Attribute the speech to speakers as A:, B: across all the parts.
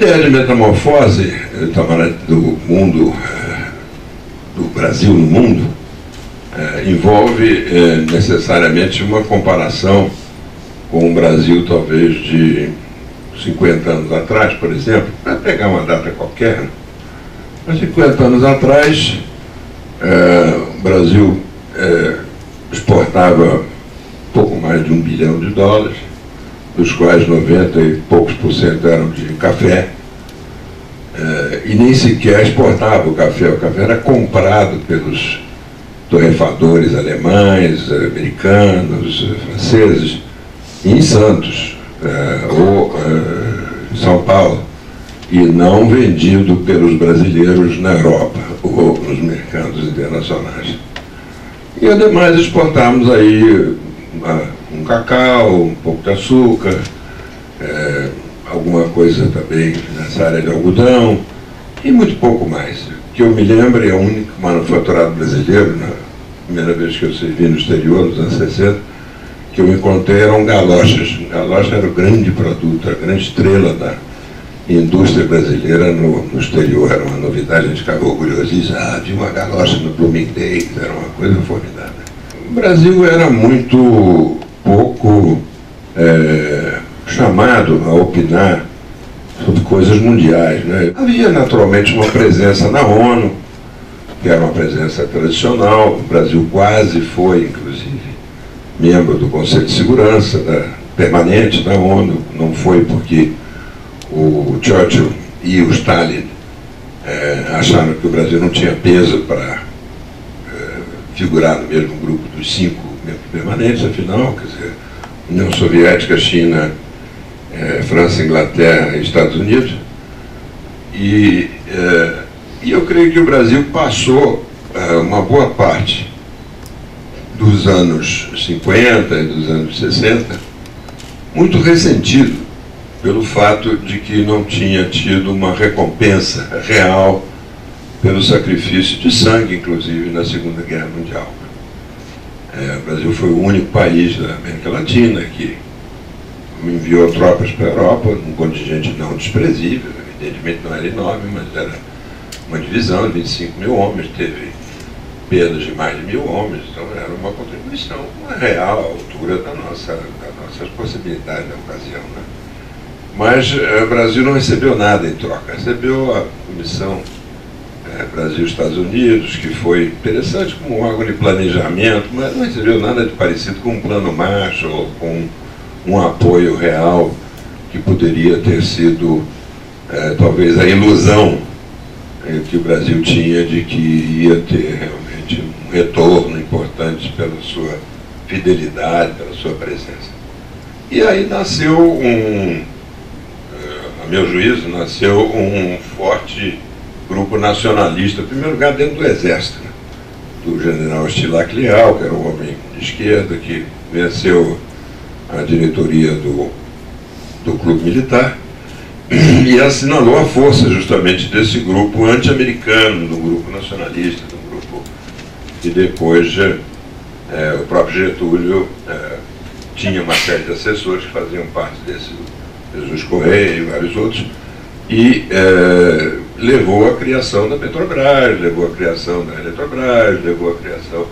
A: ideia de metamorfose do mundo, do Brasil no mundo, envolve necessariamente uma comparação com o Brasil talvez de 50 anos atrás, por exemplo, para pegar uma data qualquer, né? Há 50 anos atrás, o Brasil exportava pouco mais de $1 bilhão, dos quais 90 e poucos % eram de café, e nem sequer exportava o café era comprado pelos torrefadores alemães, americanos, franceses, em Santos, ou em São Paulo, e não vendido pelos brasileiros na Europa ou nos mercados internacionais. E ademais exportamos aí um cacau, um pouco de açúcar, alguma coisa também nessa área de algodão, e muito pouco mais. Que eu me lembro, é o único manufaturado brasileiro, na primeira vez que eu servi no exterior, nos anos 60, que eu encontrei eram galochas. Galocha era o grande produto, a grande estrela da indústria brasileira no exterior, era uma novidade, a gente ficava orgulhosíssimo. Havia uma galocha no Bloomingdale's, era uma coisa formidável. O Brasil era muito pouco chamado a opinar sobre coisas mundiais, né? Havia naturalmente uma presença na ONU, que era uma presença tradicional. O Brasil quase foi, inclusive, membro do Conselho de Segurança permanente da ONU. Não foi porque o Churchill e o Stalin acharam que o Brasil não tinha peso para figurar no mesmo grupo dos 5 membros permanentes, afinal, quer dizer, União Soviética, China, França, Inglaterra e Estados Unidos. E eu creio que o Brasil passou uma boa parte dos anos 50 e dos anos 60 muito ressentido pelo fato de que não tinha tido uma recompensa real pelo sacrifício de sangue, inclusive, na Segunda Guerra Mundial. O Brasil foi o único país da América Latina que enviou tropas para a Europa, um contingente não desprezível, evidentemente não era enorme, mas era uma divisão de 25 mil homens, teve perdas de mais de 1000 homens, então era uma contribuição real à altura das nossas possibilidades na ocasião, né? Mas o Brasil não recebeu nada em troca, recebeu a comissão Brasil-Estados Unidos, que foi interessante como um órgão de planejamento, mas não recebeu nada de parecido com um plano Marshall ou com um apoio real que poderia ter sido talvez a ilusão que o Brasil tinha de que ia ter realmente um retorno importante pela sua fidelidade, pela sua presença. E aí nasceu a meu juízo, nasceu um forte grupo nacionalista, em primeiro lugar dentro do Exército, né? Do general Estilac Leal, que era um homem de esquerda, que venceu a diretoria do Clube Militar, e assinalou a força justamente desse grupo anti-americano, do grupo nacionalista, do grupo que depois o próprio Getúlio tinha uma série de assessores que faziam parte desse, Jesus Correia e vários outros, e levou à criação da Petrobras, levou à criação da Eletrobras, levou à criação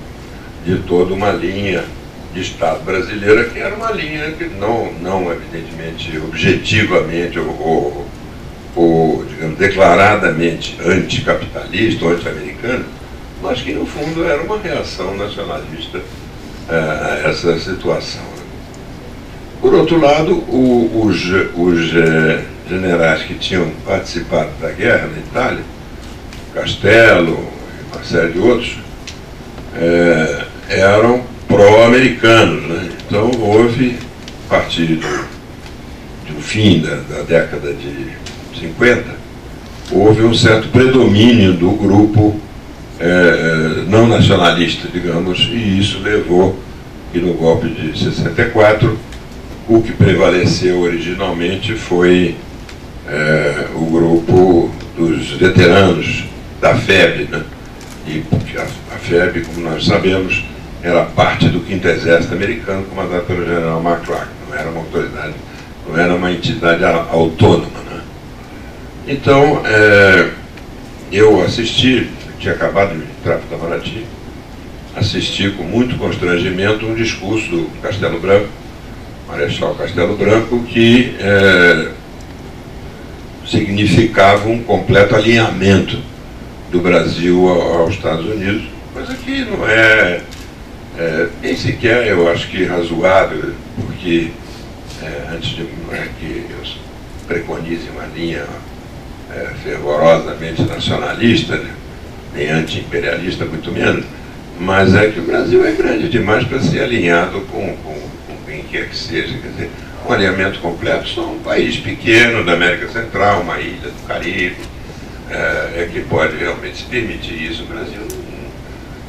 A: de toda uma linha de Estado brasileira, que era uma linha que não evidentemente, objetivamente ou digamos, declaradamente anticapitalista ou anti-americana, mas que no fundo era uma reação nacionalista a essa situação. Por outro lado, os generais que tinham participado da guerra na Itália, Castello e uma série de outros, eram pró-americanos, né? Então houve, a partir do fim da década de 50, houve um certo predomínio do grupo não nacionalista, digamos, e isso levou que no golpe de 64 o que prevaleceu originalmente foi o grupo dos veteranos da FEB, né? E a FEB, como nós sabemos, era parte do 5º Exército americano, comandado pelo general McClellan. Não era uma autoridade, não era uma entidade autônoma, né? Então, eu assisti, tinha acabado de entrar para o Itamaraty, assisti com muito constrangimento um discurso do Castelo Branco, Marechal Castelo Branco, que significava um completo alinhamento do Brasil aos Estados Unidos, coisa que não é nem sequer, eu acho que razoável, porque antes de não é que eu preconize uma linha fervorosamente nacionalista, né, nem anti-imperialista, muito menos, mas é que o Brasil é grande demais para ser alinhado com quem quer que seja. Quer dizer, um alinhamento completo, só um país pequeno da América Central, uma ilha do Caribe, é que pode realmente se permitir isso. O Brasil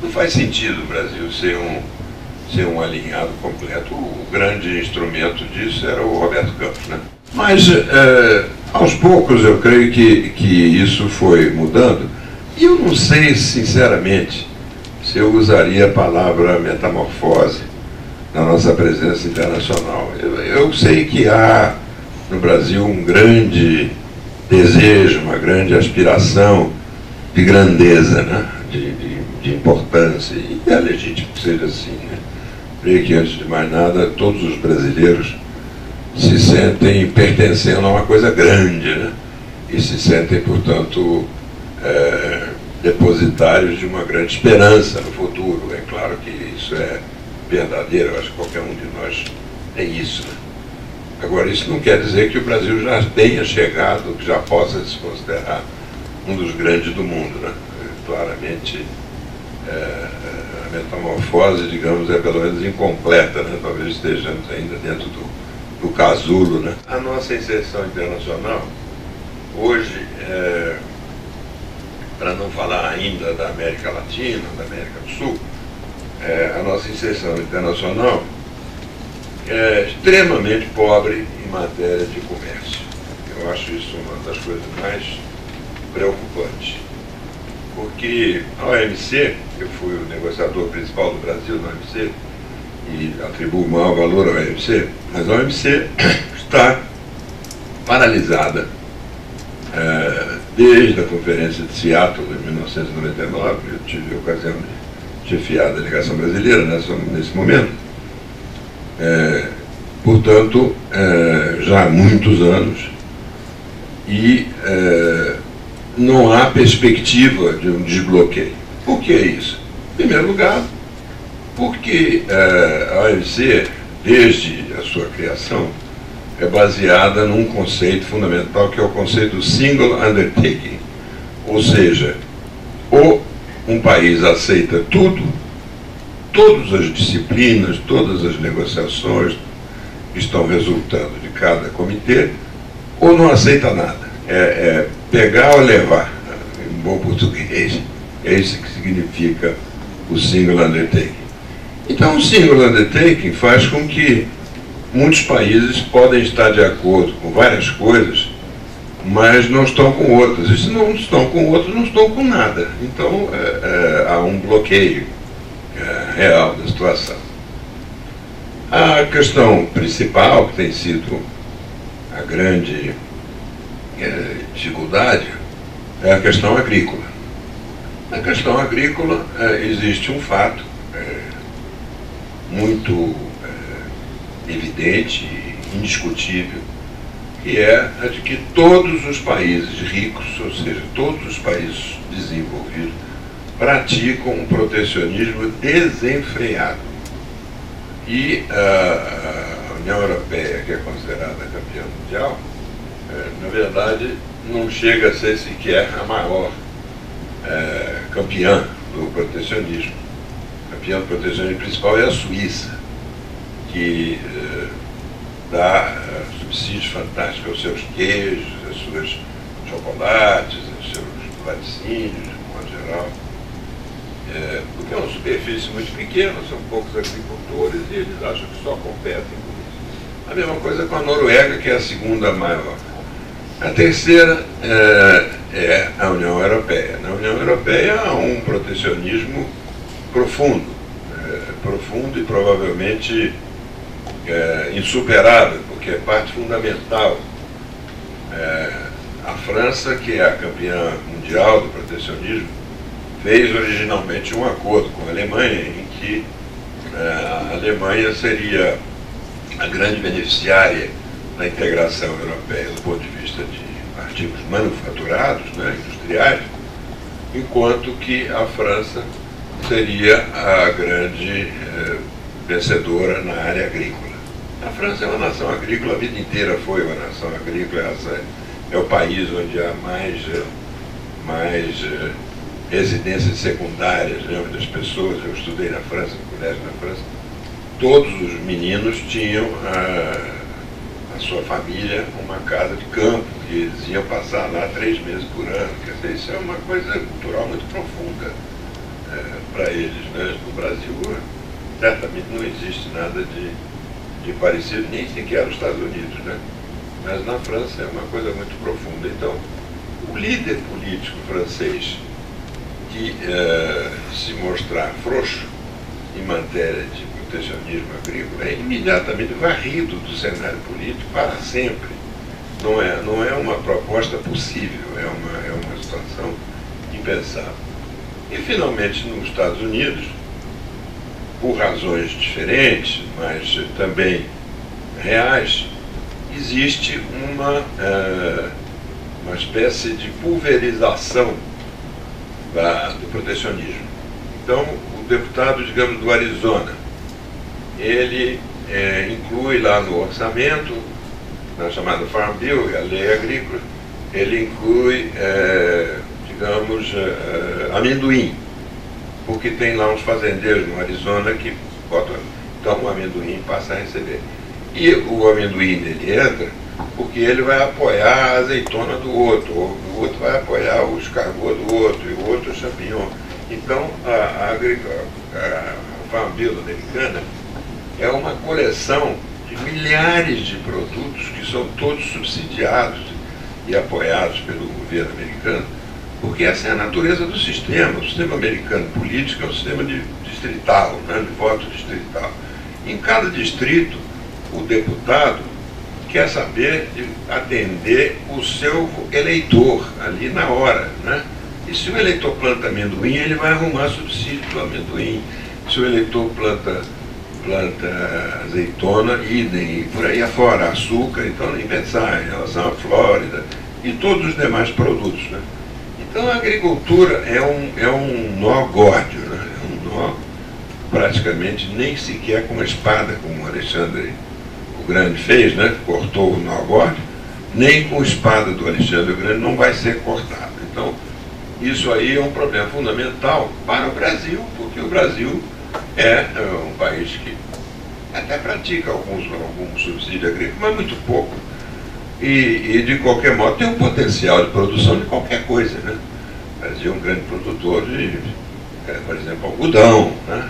A: não faz sentido o Brasil ser um alinhado completo. O grande instrumento disso era o Roberto Campos, né? Mas aos poucos eu creio que isso foi mudando, e eu não sei sinceramente se eu usaria a palavra metamorfose na nossa presença internacional. Eu sei que há no Brasil um grande desejo, uma grande aspiração de grandeza, né? de importância, e é legítimo que seja assim, né? Creio que, antes de mais nada, todos os brasileiros se sentem pertencendo a uma coisa grande, né? E se sentem, portanto, depositários de uma grande esperança no futuro. É claro que isso é verdadeiro, eu acho que qualquer um de nós tem isso, né? Agora, isso não quer dizer que o Brasil já tenha chegado, que já possa se considerar um dos grandes do mundo, né? Claramente, a metamorfose, digamos, é pelo menos incompleta, né? Talvez estejamos ainda dentro do casulo, né? A nossa inserção internacional, hoje, para não falar ainda da América Latina, da América do Sul, a nossa inserção internacional é extremamente pobre em matéria de comércio. Eu acho isso uma das coisas mais preocupantes. Porque a OMC, eu fui o negociador principal do Brasil na OMC, e atribuo o maior valor à OMC, mas a OMC está paralisada desde a Conferência de Seattle, em 1999, eu tive a ocasião de chefiar a delegação brasileira nesse momento. Portanto, já há muitos anos, e não há perspectiva de um desbloqueio. Por que isso? Em primeiro lugar, porque a OMC, desde a sua criação, é baseada num conceito fundamental, que é o conceito do single undertaking. Ou seja, ou um país aceita tudo, todas as disciplinas, todas as negociações que estão resultando de cada comitê, ou não aceita nada. É pegar ou levar, em bom português. É isso que significa o single undertaking. Então, o single undertaking faz com que muitos países podem estar de acordo com várias coisas, mas não estão com outras. E se não estão com outras, não estão com nada. Então, há um bloqueio real da situação. A questão principal, que tem sido a grande dificuldade, é a questão agrícola. Na questão agrícola, existe um fato muito evidente e indiscutível, que é a de que todos os países ricos, ou seja, todos os países desenvolvidos, praticam um protecionismo desenfreado. E a União Europeia, que é considerada campeã mundial, na verdade não chega a ser sequer a maior campeã do protecionismo. A campeã do protecionismo principal é a Suíça, que dá subsídios fantásticos aos seus queijos, aos seus chocolates, aos seus laticínios, de modo geral. Porque é uma superfície muito pequena, são poucos agricultores e eles acham que só competem com isso. A mesma coisa com a Noruega, que é a segunda maior. A terceira é a União Europeia. Na União Europeia há um protecionismo profundo, profundo e provavelmente insuperável, porque é parte fundamental. A França, que é a campeã mundial do protecionismo, fez originalmente um acordo com a Alemanha em que a Alemanha seria a grande beneficiária da integração europeia do ponto de vista de artigos manufaturados, né, industriais, enquanto que a França seria a grande vencedora na área agrícola. A França é uma nação agrícola, a vida inteira foi uma nação agrícola, essa é o país onde há mais residências secundárias, né, onde as pessoas, eu estudei na França, no colégio na França, todos os meninos tinham a sua família uma casa de campo, e eles iam passar lá 3 meses por ano. Quer dizer, isso é uma coisa cultural muito profunda para eles, né? No Brasil, certamente não existe nada de parecido, nem sequer nos Estados Unidos, né? Mas na França é uma coisa muito profunda. Então, o líder político francês que se mostrar frouxo em matéria de protecionismo agrícola é imediatamente varrido do cenário político para sempre. Não é uma proposta possível, é uma situação impensável. E, finalmente, nos Estados Unidos, por razões diferentes, mas também reais, existe uma espécie de pulverização do protecionismo. Então, o deputado, digamos, do Arizona, ele inclui lá no orçamento, na chamada Farm Bill, a lei agrícola, ele inclui, digamos, amendoim, porque tem lá uns fazendeiros no Arizona que botam, então o amendoim passa a receber. E o amendoim dele entra porque ele vai apoiar a azeitona do outro, ou o outro vai apoiar o escargot do outro, e o outro o champignon. Então, a Farm Bill americana é uma coleção de milhares de produtos que são todos subsidiados e apoiados pelo governo americano, porque essa é a natureza do sistema. O sistema americano político é um sistema distrital, né, de voto distrital. Em cada distrito, o deputado quer saber de atender o seu eleitor ali na hora, né? E se o eleitor planta amendoim, ele vai arrumar subsídio para o amendoim. Se o eleitor planta azeitona, idem, e por aí afora, açúcar, então nem pensar em relação à Flórida e todos os demais produtos, né? Então a agricultura é um nó górdio, né? É um nó praticamente nem sequer com uma espada, como Alexandre o Grande fez, né? Cortou o nó górdio, nem com a espada do Alexandre o Grande não vai ser cortado. Então isso aí é um problema fundamental para o Brasil, porque o Brasil é um país que até pratica algum subsídio agrícola, mas muito pouco. E de qualquer modo tem um potencial de produção de qualquer coisa, né? O Brasil é um grande produtor de, por exemplo, algodão, né?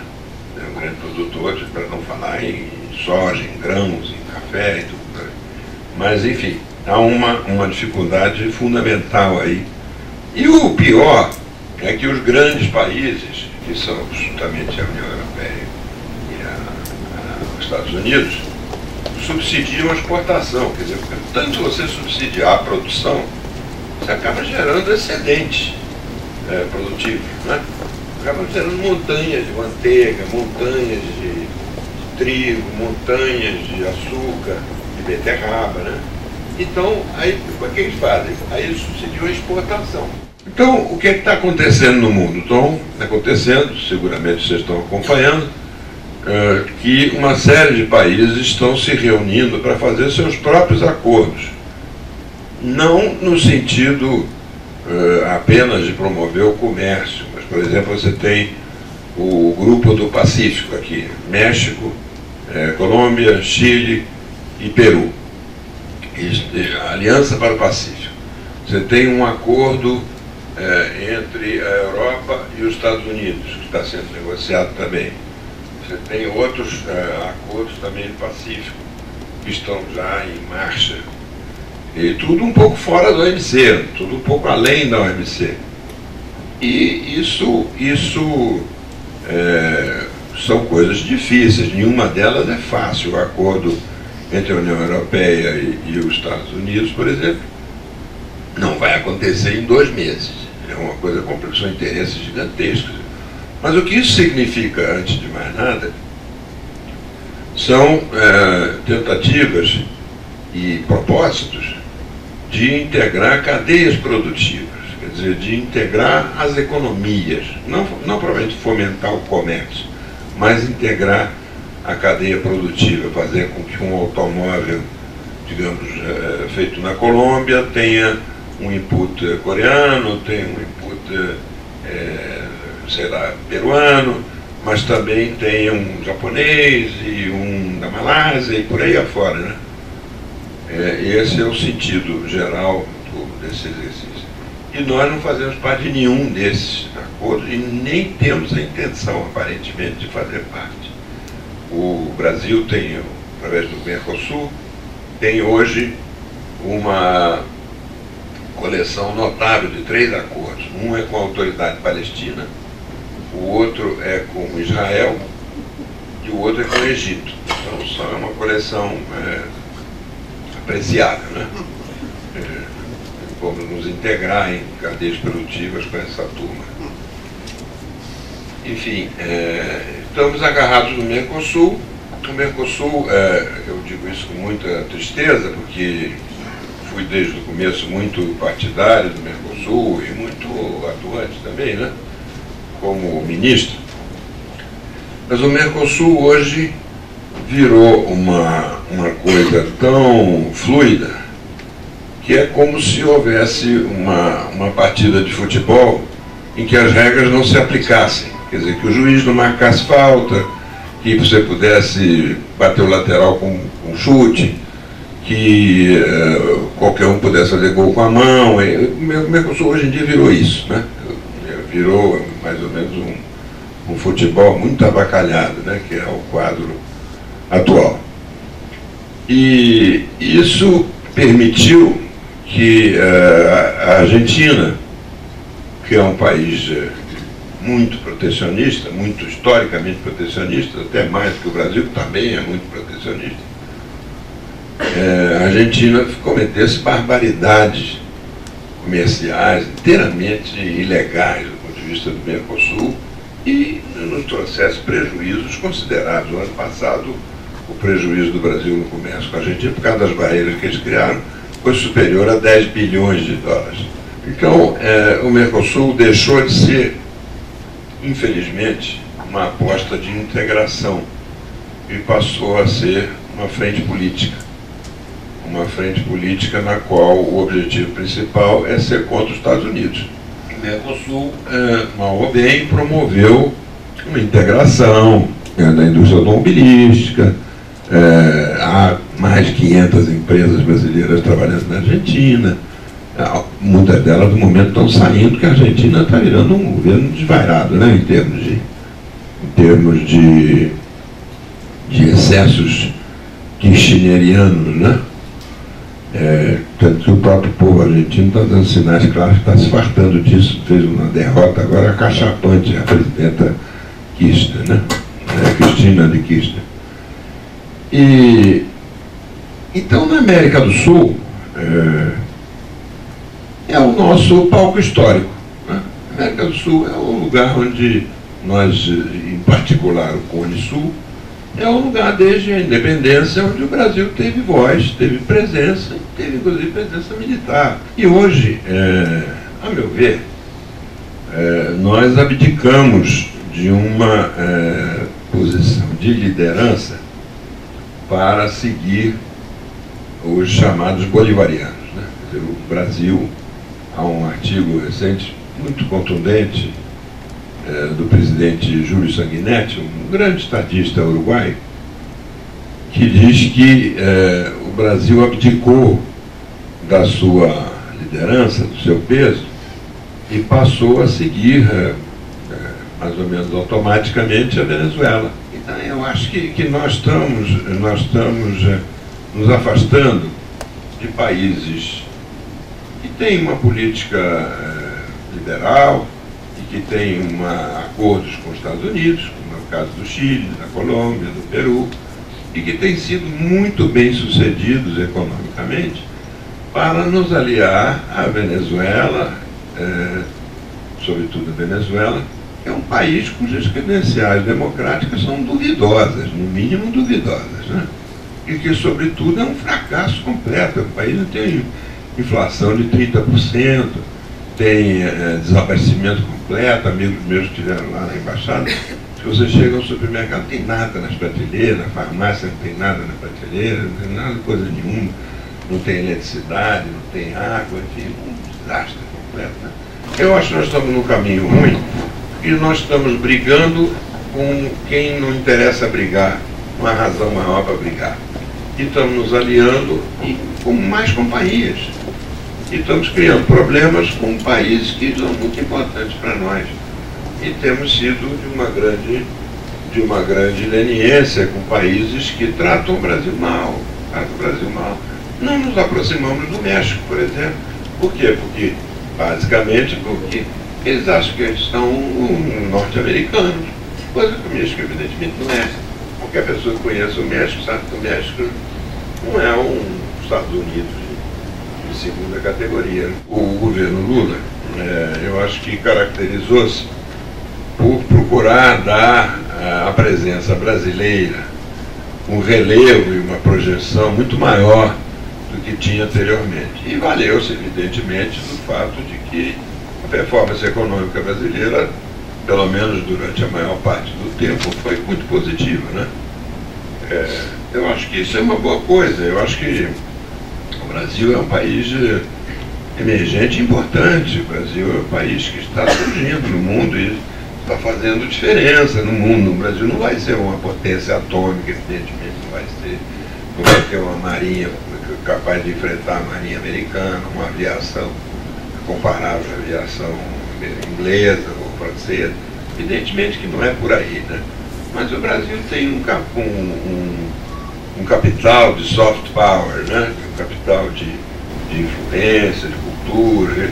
A: É um grande produtor, para não falar em soja, em grãos, em café e tudo, né? Mas, enfim, há uma dificuldade fundamental aí. E o pior é que os grandes países, que são justamente a União Europeia e os Estados Unidos, subsidiam a exportação. Quer dizer, tanto você subsidiar a produção, você acaba gerando excedentes produtivos, né? Acaba gerando montanhas de manteiga, montanhas de trigo, montanhas de açúcar, de beterraba, né? Então, aí o que eles fazem? Aí eles subsidiam a exportação. Então, o que está acontecendo no mundo? Estão acontecendo, seguramente vocês estão acompanhando, que uma série de países estão se reunindo para fazer seus próprios acordos. Não no sentido apenas de promover o comércio, mas, por exemplo, você tem o Grupo do Pacífico aqui, México, Colômbia, Chile e Peru. A Aliança para o Pacífico. Você tem um acordo entre a Europa e os Estados Unidos, que está sendo negociado também. Você tem outros acordos também do Pacífico, que estão já em marcha. E tudo um pouco fora da OMC, tudo um pouco além da OMC. E isso são coisas difíceis, nenhuma delas é fácil. O acordo entre a União Europeia e os Estados Unidos, por exemplo, não acontecer em 2 meses. É uma coisa complexa, são interesses gigantescos. Mas o que isso significa, antes de mais nada, são tentativas e propósitos de integrar cadeias produtivas, quer dizer, de integrar as economias, não provavelmente fomentar o comércio, mas integrar a cadeia produtiva, fazer com que um automóvel, digamos, feito na Colômbia tenha um input coreano, tenha um input, sei lá, peruano, mas também tenha um japonês e um da Malásia e por aí afora, né? Esse é o sentido geral desse exercício. E nós não fazemos parte de nenhum desses acordos e nem temos a intenção, aparentemente, de fazer parte. O Brasil tem, através do Mercosul, tem hoje uma coleção notável de 3 acordos. Um é com a Autoridade Palestina, o outro é com Israel e o outro é com o Egito. Então, só é uma coleção apreciável, né? Vamos nos integrar em cadeias produtivas com essa turma. Enfim, estamos agarrados no Mercosul. O Mercosul, eu digo isso com muita tristeza, porque fui desde o começo muito partidário do Mercosul e muito atuante também, né? Como ministro. Mas o Mercosul hoje virou uma coisa tão fluida que é como se houvesse uma partida de futebol em que as regras não se aplicassem. Quer dizer, que o juiz não marcasse falta, que você pudesse bater o lateral com um chute, que qualquer um pudesse fazer gol com a mão. O Mercosul hoje em dia virou isso, né? Virou mais ou menos um futebol muito abacalhado, né? Que é o quadro atual. E isso permitiu que a Argentina, que é um país muito protecionista, muito historicamente protecionista, até mais que o Brasil, que também é muito protecionista, a Argentina cometesse barbaridades comerciais inteiramente ilegais do ponto de vista do Mercosul e nos trouxesse prejuízos considerados. No ano passado, o prejuízo do Brasil no comércio com a Argentina, por causa das barreiras que eles criaram, foi superior a 10 bilhões de dólares. Então, o Mercosul deixou de ser, infelizmente, uma aposta de integração e passou a ser uma frente política. Uma frente política na qual o objetivo principal é ser contra os Estados Unidos. O Mercosul, mal ou bem, promoveu uma integração da indústria automobilística. Há mais de 500 empresas brasileiras trabalhando na Argentina. Muitas delas, no momento, estão saindo, porque a Argentina está virando um governo desvairado, né, em termos de excessos kirchnerianos, né? Tanto que o próprio povo argentino está dando sinais claros que está se fartando disso. Fez uma derrota agora acachapante a presidenta Kirchner, né? Cristina de Kirchner. Então, na América do Sul, é o nosso palco histórico, né? A América do Sul é o lugar onde nós, em particular o Cone Sul, é um lugar desde a independência onde o Brasil teve voz, teve presença, teve inclusive presença militar. E hoje, a meu ver, nós abdicamos de uma posição de liderança para seguir os chamados bolivarianos, né? Quer dizer, o Brasil, há um artigo recente muito contundente do presidente Júlio Sanguinetti, um grande estadista uruguaio, que diz que o Brasil abdicou da sua liderança, do seu peso, e passou a seguir, mais ou menos automaticamente, a Venezuela. Então, eu acho que nós estamos nos afastando de países que têm uma política liberal, que tem acordos com os Estados Unidos, como é o caso do Chile, da Colômbia, do Peru, e que têm sido muito bem sucedidos economicamente, para nos aliar à Venezuela, sobretudo a Venezuela, que é um país cujas credenciais democráticas são duvidosas, no mínimo duvidosas, né? E que, sobretudo, é um fracasso completo. O país não tem inflação de 30%, tem desabastecimento completo. Amigos meus que estiveram lá na embaixada, se você chega ao supermercado, não tem nada nas prateleiras, na farmácia não tem nada na prateleira, não tem nada, coisa nenhuma, não tem eletricidade, não tem água, enfim, um desastre completo, né? Eu acho que nós estamos num caminho ruim e nós estamos brigando com quem não interessa brigar, uma razão maior para brigar. E estamos nos aliando com mais companhias. E estamos criando problemas com países que são muito importantes para nós. E temos sido de uma grande leniência com países que tratam o Brasil mal. Não nos aproximamos do México, por exemplo. Por quê? Basicamente porque eles acham que eles são norte-americanos, coisa que o México evidentemente não é. Qualquer pessoa que conheça o México sabe que o México não é um Estados Unidos de segunda categoria. O governo Lula, eu acho que caracterizou-se por procurar dar à presença brasileira um relevo e uma projeção muito maior do que tinha anteriormente. E valeu-se, evidentemente, do fato de que a performance econômica brasileira, pelo menos durante a maior parte do tempo, foi muito positiva, né? Eu acho que isso é uma boa coisa. Eu acho que o Brasil é um país emergente e importante. O Brasil é um país que está surgindo no mundo e está fazendo diferença no mundo. O Brasil não vai ser uma potência atômica, evidentemente, não vai ter uma marinha capaz de enfrentar a marinha americana, uma aviação comparável à aviação inglesa ou francesa. Evidentemente que não é por aí, né? Mas o Brasil tem um capital de soft power, né? Um capital de influência, de cultura,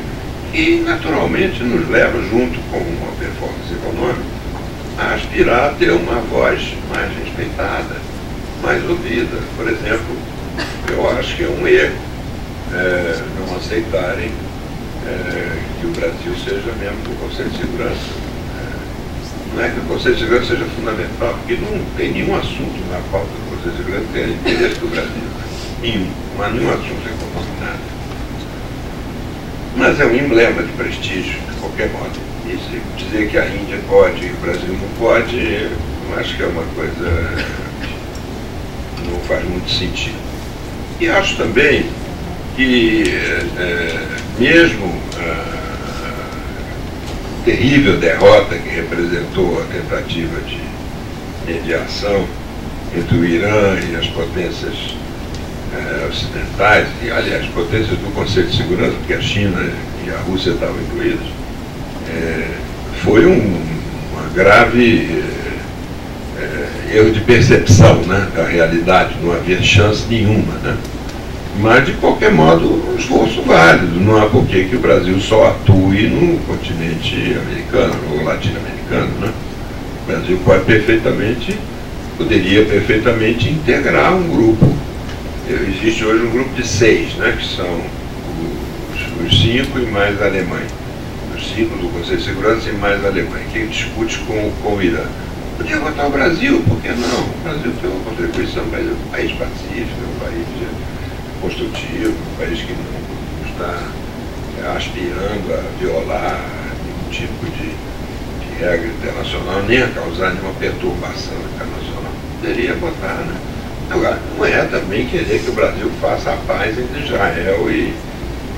A: que naturalmente nos leva, junto com uma performance econômica, a aspirar a ter uma voz mais respeitada, mais ouvida. Por exemplo, eu acho que é um erro não aceitarem que o Brasil seja membro do Conselho de Segurança. Não é que o Conselho de Segurança seja fundamental, porque não tem nenhum assunto na pauta do Conselho de Segurança que tenha interesse do Brasil. Nenhum. Não há nenhum assunto econômico, nada. Mas é um emblema de prestígio, de qualquer modo. E se dizer que a Índia pode e o Brasil não pode, eu acho que é uma coisa que não faz muito sentido. E acho também que, mesmo a terrível derrota que representou a tentativa de mediação entre o Irã e as potências ocidentais, e aliás, potências do Conselho de Segurança, porque a China e a Rússia estavam incluídas, foi uma grave erro de percepção, né, da realidade. Não havia chance nenhuma, né? Mas, de qualquer modo, um esforço válido. Não há por que o Brasil só atue no continente americano ou latino-americano, né? O Brasil poderia perfeitamente integrar um grupo. Existe hoje um grupo de 6, né, que são os 5 e mais a Alemanha. Os 5 do Conselho de Segurança e mais a Alemanha, que discute com o Irã. Podia votar o Brasil, por que não? O Brasil tem uma contribuição, mas é um país pacífico, é um país construtivo, um país que não está aspirando a violar nenhum tipo de regra internacional, nem a causar nenhuma perturbação internacional. Poderia votar, né? Agora, não é também querer que o Brasil faça a paz entre Israel e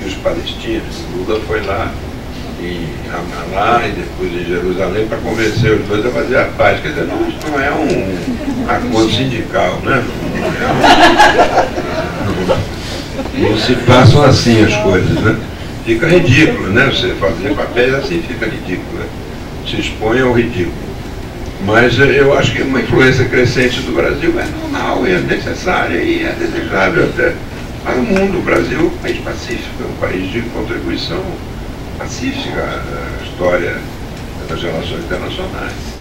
A: os palestinos. Lula foi lá em Ramallah e depois em Jerusalém para convencer os dois a fazer a paz. Quer dizer, não é um acordo sindical, né? Não se passam assim as coisas, né? Fica ridículo, né? Você fazer papéis assim fica ridículo, né? Se expõe ao ridículo. Mas eu acho que uma influência crescente do Brasil é normal, é necessária e é desejável até para o mundo. O Brasil é um país pacífico, é um país de contribuição pacífica à história das relações internacionais.